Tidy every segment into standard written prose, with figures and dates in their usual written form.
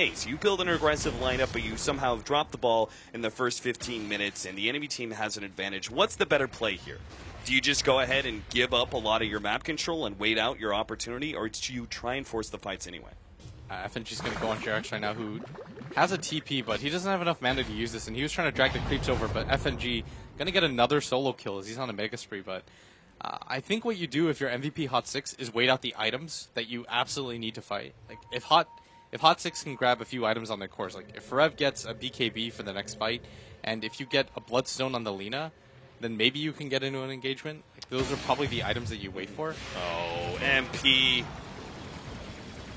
So you build an aggressive lineup, but you somehow drop the ball in the first 15 minutes, and the enemy team has an advantage. What's the better play here? Do you just go ahead and give up a lot of your map control and wait out your opportunity, or do you try and force the fights anyway? FNG's going to go on Jerax right now, who has a TP, but he doesn't have enough mana to use this, and he was trying to drag the creeps over, but FNG going to get another solo kill as he's on a Mega Spree, but I think what you do if you're MVP Hot 6 is wait out the items that you absolutely need to fight. Like, if Hot 6 can grab a few items on their cores, like if Forev gets a BKB for the next fight, and if you get a Bloodstone on the Lina, then maybe you can get into an engagement. Like, those are probably the items that you wait for. Oh, MP.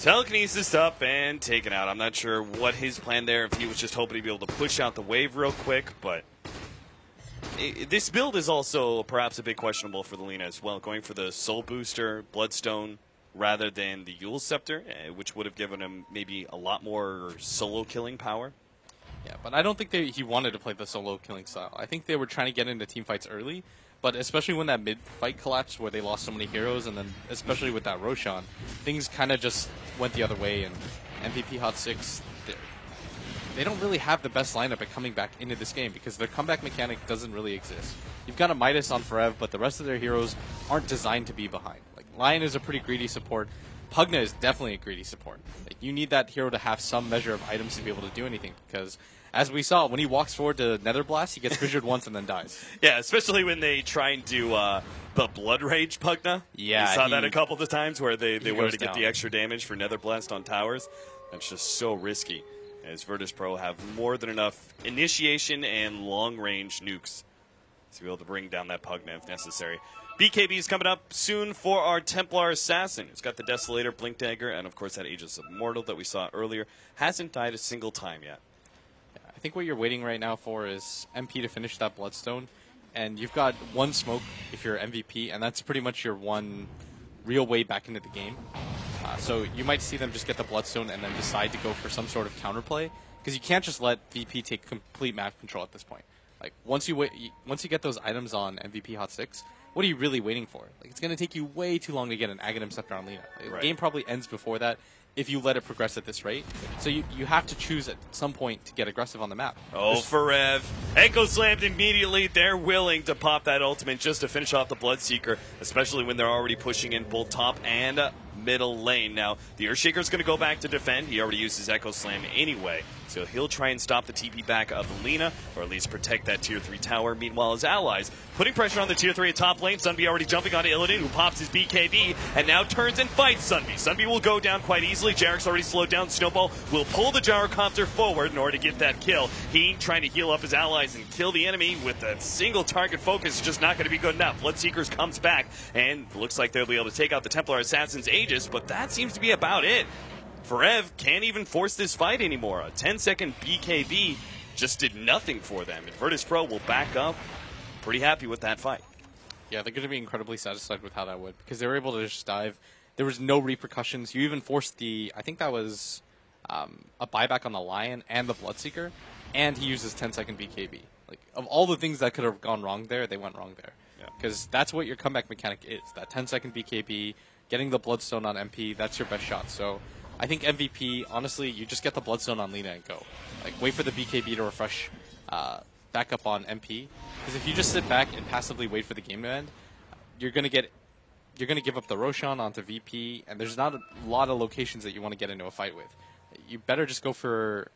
Telekinesis up and taken out. I'm not sure what his plan there, if he was just hoping to be able to push out the wave real quick, but this build is also perhaps a bit questionable for the Lina as well, going for the Soul Booster, Bloodstone, rather than the Eul's Scepter, which would have given him maybe a lot more solo killing power. Yeah, but I don't think he wanted to play the solo killing style. I think they were trying to get into team fights early, but especially when that mid-fight collapsed where they lost so many heroes, and then especially with that Roshan, things kind of just went the other way, and MVP Hot 6, they don't really have the best lineup at coming back into this game because their comeback mechanic doesn't really exist. You've got a Midas on Forev, but the rest of their heroes aren't designed to be behind. Like, Lion is a pretty greedy support. Pugna is definitely a greedy support. Like, you need that hero to have some measure of items to be able to do anything, because as we saw, when he walks forward to Nether Blast, he gets fissured once and then dies. Yeah, especially when they try and do the Blood Rage Pugna. Yeah, we saw that a couple of times where they wanted to get down. the extra damage for Nether Blast on towers. That's just so risky, as Virtus.pro have more than enough initiation and long-range nukes to be able to bring down that Pugna if necessary. BKB is coming up soon for our Templar Assassin. It's got the Desolator, Blink Dagger, and of course that Aegis of Mortal that we saw earlier. Hasn't died a single time yet. I think what you're waiting right now for is MP to finish that Bloodstone, and you've got one smoke if you're MVP, and that's pretty much your one real way back into the game. So you might see them just get the Bloodstone and then decide to go for some sort of counterplay, because you can't just let VP take complete map control at this point. Like, once you get those items on MVP Hot 6, what are you really waiting for? Like, it's going to take you way too long to get an Aghanim Scepter on Lina. Like, the game probably ends before that if you let it progress at this rate. So you have to choose at some point to get aggressive on the map. Oh, Forev. Echo slammed immediately. They're willing to pop that ultimate just to finish off the Bloodseeker, especially when they're already pushing in both top and middle lane. Now, the Earthshaker's going to go back to defend. He already used his Echo Slam anyway, so he'll try and stop the TP back of Lina, or at least protect that Tier 3 tower. Meanwhile, his allies putting pressure on the Tier 3 at top lane. Sunby already jumping on Illidan, who pops his BKB, and now turns and fights Sunby. Sunby will go down quite easily. Jerax already slowed down. Snowball will pull the Gyrocopter forward in order to get that kill. He trying to heal up his allies and kill the enemy with a single target focus, just not going to be good enough. Bloodseekers comes back, and looks like they'll be able to take out the Templar Assassin's Aegis, but that seems to be about it. Forev can't even force this fight anymore. A 10-second BKB just did nothing for them. And Virtus.pro will back up. Pretty happy with that fight. Yeah, they're going to be incredibly satisfied with how that went, because they were able to just dive. There was no repercussions. You even forced I think that was a buyback on the Lion and the Bloodseeker, and he uses 10-second BKB. Like, of all the things that could have gone wrong there, they went wrong there. Because that's what your comeback mechanic is. That 10-second BKB, getting the Bloodstone on MP, that's your best shot. So I think MVP, honestly, you just get the Bloodstone on Lina and go. Like, wait for the BKB to refresh back up on MP. Because if you just sit back and passively wait for the game to end, you're going to give up the Roshan onto VP, and there's not a lot of locations that you want to get into a fight with. You better just go for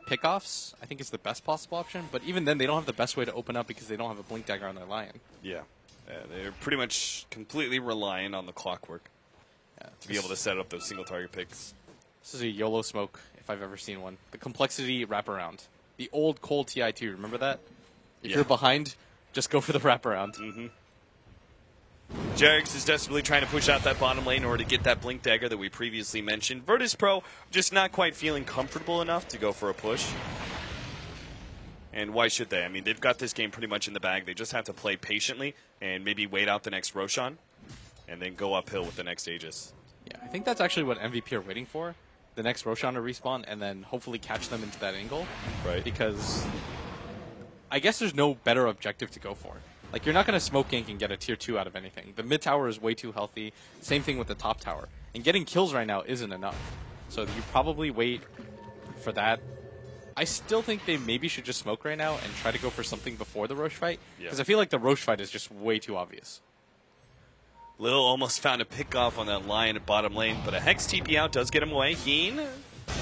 pickoffs. I think it's the best possible option, but even then they don't have the best way to open up because they don't have a Blink Dagger on their Lion. Yeah. They're pretty much completely reliant on the clockwork to be able to set up those single target picks. This is a YOLO smoke, if I've ever seen one. The complexity wraparound. The old cold TI2, remember that? If you're behind, just go for the wraparound. Jerax is desperately trying to push out that bottom lane in order to get that Blink Dagger that we previously mentioned. Virtus.pro just not quite feeling comfortable enough to go for a push. And why should they? I mean, they've got this game pretty much in the bag. They just have to play patiently and maybe wait out the next Roshan and then go uphill with the next Aegis. Yeah, I think that's actually what MVP are waiting for. The next Roshan to respawn and then hopefully catch them into that angle. Right. Because I guess there's no better objective to go for. Like, you're not going to smoke gank and get a tier 2 out of anything. The mid tower is way too healthy. Same thing with the top tower. And getting kills right now isn't enough. So you probably wait for that. I still think they maybe should just smoke right now and try to go for something before the Roche fight. Because I feel like the Roche fight is just way too obvious. Lil almost found a pick off on that Lion at bottom lane, but a Hex TP out does get him away. Heen.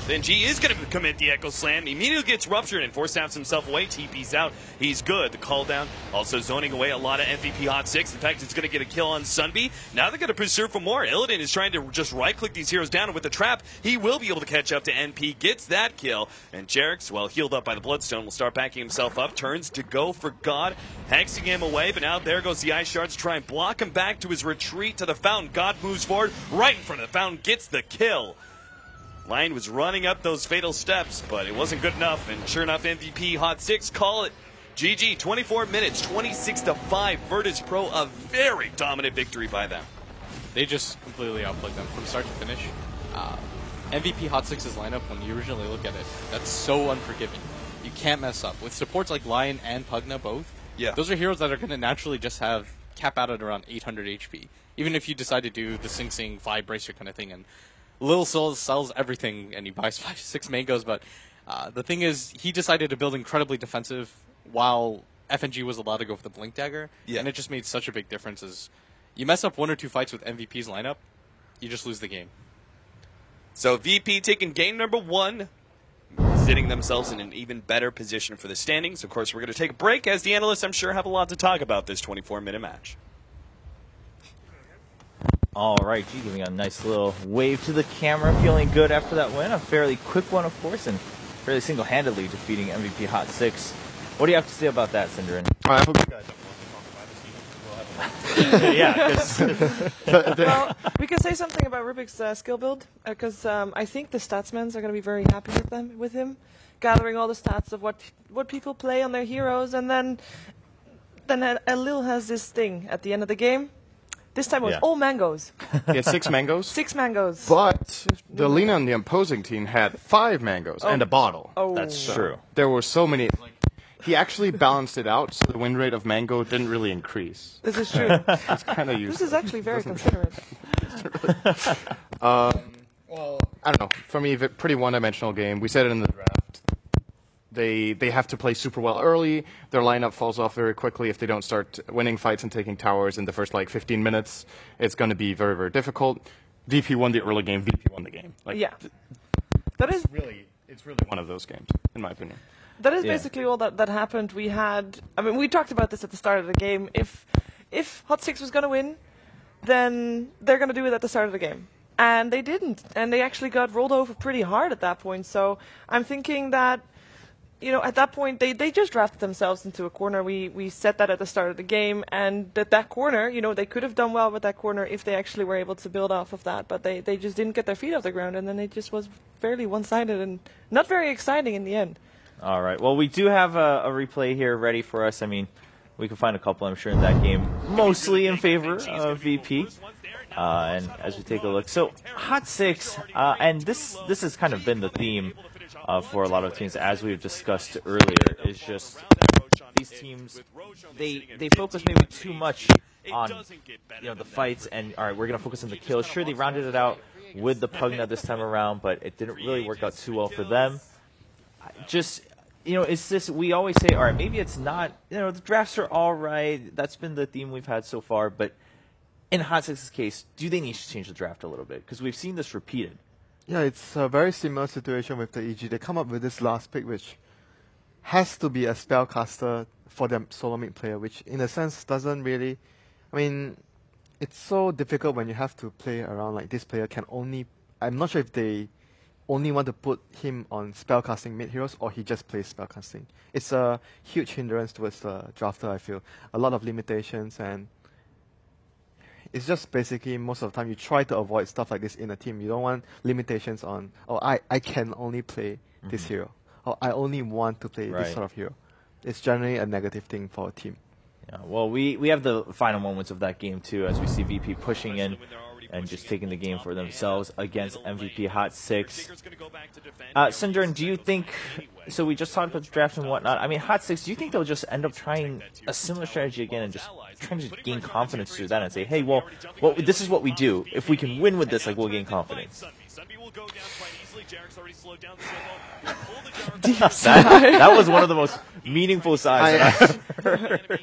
Then G is going to commit the Echo Slam. Immediately gets ruptured and force snaps himself away. TP's out. He's good. The call down also zoning away a lot of MVP Hot 6. In fact, it's going to get a kill on Sunby. Now they're going to pursue for more. Illidan is trying to just right-click these heroes down, and with the trap, he will be able to catch up to NP. Gets that kill. And Jerick's, well, healed up by the Bloodstone, will start backing himself up. Turns to go for God, hexing him away. But now there goes the Ice Shards to try and block him back to his retreat to the Fountain. God moves forward right in front of the Fountain. Gets the kill. Lion was running up those fatal steps, but it wasn't good enough. And sure enough, MVP Hot 6 call it GG. 24 minutes, 26-5. Virtus Pro, a very dominant victory by them. They just completely outplayed them from start to finish. MVP Hot 6's lineup, when you originally look at it, that's so unforgiving. You can't mess up. With supports like Lion and Pugna both, those are heroes that are going to naturally just have cap out at around 800 HP. Even if you decide to do the Sing Sing Vibe Bracer kind of thing, and Lil sells everything and he buys 5-6 mangoes, but the thing is, he decided to build incredibly defensive while FNG was allowed to go for the Blink Dagger, and it just made such a big difference. As you mess up 1 or 2 fights with MVP's lineup, you just lose the game. So VP taking game number 1, sitting themselves in an even better position for the standings. Of course, we're going to take a break, as the analysts, I'm sure, have a lot to talk about this 24-minute match. All right, G giving a nice little wave to the camera, feeling good after that win. A fairly quick one, of course, and fairly single-handedly defeating MVP Hot 6. What do you have to say about that, Cinderin? I hope you guys don't want to talk about this. Yeah, well, we can say something about Rubik's skill build, because I think the statsmans are going to be very happy with him, gathering all the stats of what people play on their heroes, and then Lil has this thing at the end of the game. This time it was all mangoes. Yeah, 6 mangoes. 6 mangoes. But the Lina on the opposing team had 5 mangoes and a bottle. Oh, that's true. There were so many. He actually balanced it out, so the win rate of mango didn't really increase. This is true. It's kind of useless. This is actually very considerate. Well, I don't know. For me, a pretty one-dimensional game. We said it in the draft. They have to play super well early. Their lineup falls off very quickly if they don't start winning fights and taking towers in the first 15 minutes. It's going to be very, very difficult. VP won the early game. VP won the game. That is it's really one of those games, in my opinion. That is basically all that happened. We talked about this at the start of the game. If Hot 6 was going to win, then they're going to do it at the start of the game. And they didn't. And they actually got rolled over pretty hard at that point. So I'm thinking that, at that point, they just drafted themselves into a corner. We said that at the start of the game, and that corner, they could have done well with that corner if they actually were able to build off of that, but they just didn't get their feet off the ground, and then it just was fairly one-sided and not very exciting in the end. All right. Well, we do have a replay here ready for us. I mean, we can find a couple, I'm sure, in that game, mostly in favor of VP. And as we take a look, so Hot 6, and this has kind of been the theme for a lot of teams, as we've discussed earlier, is just these teams, they focus maybe too much on the fights, and all right, we're going to focus on the kills. Sure, they rounded it out with the Pugna this time around, but it didn't really work out too well for them. Just, it's this, we always say, all right, maybe it's not, the drafts are all right. That's been the theme we've had so far, but in Hot 6's case, do they need to change the draft a little bit? Because we've seen this repeated. Yeah, it's a very similar situation with the EG. They come up with this last pick, which has to be a spellcaster for their solo mid player, which in a sense doesn't really... it's so difficult when you have to play around like this player can only... I'm not sure if they only want to put him on spellcasting mid heroes or he just plays spellcasting. It's a huge hindrance towards the drafter, I feel. A lot of limitations, and it's just basically most of the time you try to avoid stuff like this in a team. You don't want limitations on, I can only play this hero, or I only want to play this sort of hero. It's generally a negative thing for a team. Yeah, well, we have the final moments of that game too, as we see VP pushing in and just taking the game for themselves against MVP Hot 6. Syndrome, do you think, so we just talked about the draft and whatnot, Hot 6, do you think they'll just end up trying a similar strategy again and just trying to gain confidence through that and say, hey, well, this is what we do. If we can win with this, we'll gain confidence? That was one of the most meaningful sides that I've heard.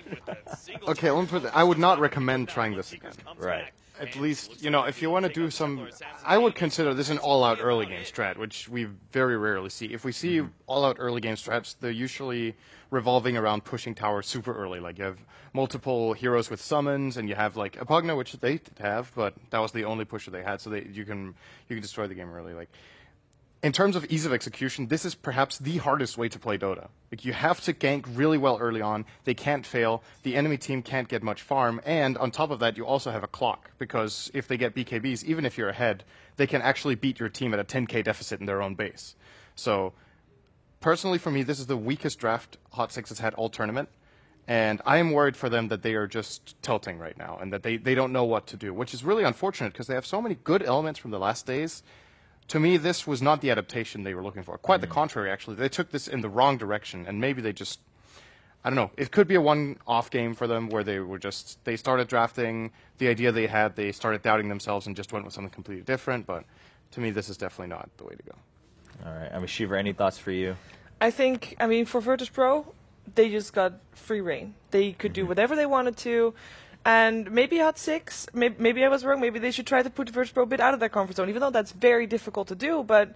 Okay, let me put I would not recommend trying this again. Right. At least, if you want to do some, I would consider this an all-out early game strat, which we very rarely see. If we see all-out early game strats, they're usually revolving around pushing towers super early. Like you have multiple heroes with summons, and you have like a Pugna, which they have, but that was the only pusher they had, so you can destroy the game early. Like, in terms of ease of execution, this is perhaps the hardest way to play Dota. Like, you have to gank really well early on. They can't fail. The enemy team can't get much farm. And on top of that, you also have a clock. Because if they get BKBs, even if you're ahead, they can actually beat your team at a 10k deficit in their own base. So, personally for me, this is the weakest draft Hot 6 has had all tournament. And I am worried for them that they are just tilting right now. And that they don't know what to do. Which is really unfortunate, because they have so many good elements from the last days. To me, this was not the adaptation they were looking for. Quite the contrary, actually. They took this in the wrong direction, and maybe they just, I don't know. It could be a one-off game for them where they started drafting the idea they had, they started doubting themselves and just went with something completely different. But to me, this is definitely not the way to go. All right. Shiva, any thoughts for you? I think, for Virtus Pro, they just got free reign. They could do whatever they wanted to. And maybe Hot 6, maybe I was wrong, maybe they should try to put Virtus Pro a bit out of their comfort zone, even though that's very difficult to do. But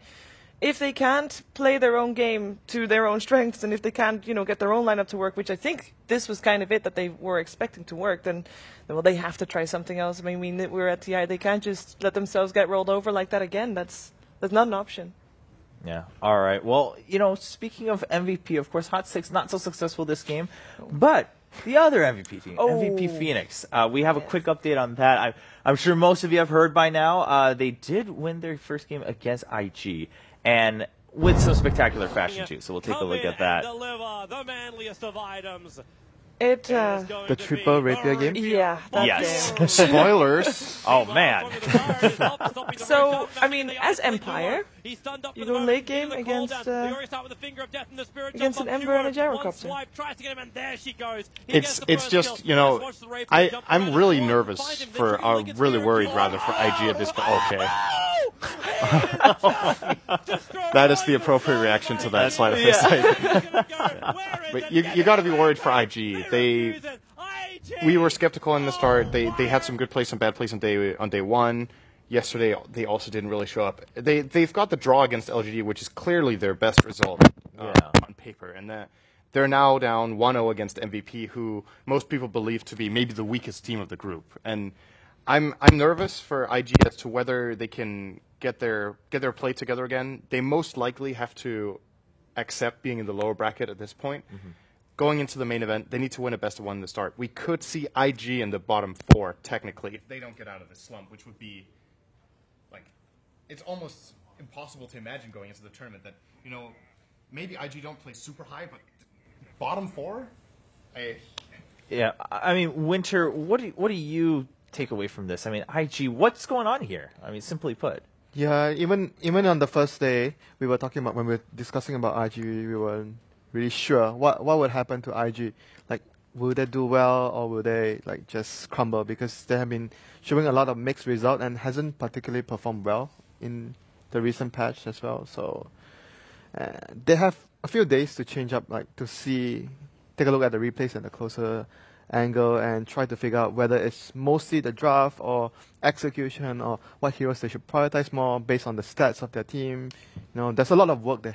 if they can't play their own game to their own strengths, and if they can't, get their own lineup to work, which I think this was kind of it that they were expecting to work, then they have to try something else. We're at TI, they can't just let themselves get rolled over like that again. That's not an option. Yeah. All right. Well, speaking of MVP, of course, Hot 6 not so successful this game, but the other MVP team, MVP Phoenix. We have a quick update on that. I'm sure most of you have heard by now. They did win their first game against IG, and with some spectacular fashion too. So we'll take a look at that. The manliest of items. The triple rapier game? Yeah, that Yes. game. Spoilers. Oh man. So, as Empire, you go late game against an Ember and a Gyrocopter. It's just, I'm really nervous really worried rather for IG at this point. Okay. That is the appropriate reaction to that slide of face. But you got to be worried for IG. We were skeptical in the start. They had some good plays, some bad plays on day one. Yesterday, they also didn't really show up. They've got the draw against LGD, which is clearly their best result on paper, and they're now down 1-0 against MVP, who most people believe to be maybe the weakest team of the group. And I'm nervous for IG as to whether they can get their play together again. They most likely have to accept being in the lower bracket at this point. Mm-hmm. Going into the main event, they need to win a best of one in the start. We could see IG in the bottom 4, technically, if they don't get out of this slump, which would be, it's almost impossible to imagine going into the tournament that, maybe IG don't play super high, but bottom 4? Yeah, Winter, what do you take away from this? IG, what's going on here? Simply put. Yeah, even on the first day, we were talking about, when we were discussing about IG, we weren't really sure what would happen to IG. Will they do well, or will they just crumble? Because they have been showing a lot of mixed results and hasn't particularly performed well in the recent patch as well. So they have a few days to change up, take a look at the replays and the closer angle and try to figure out whether it's mostly the draft or execution or what heroes they should prioritize more based on the stats of their team. There's a lot of work they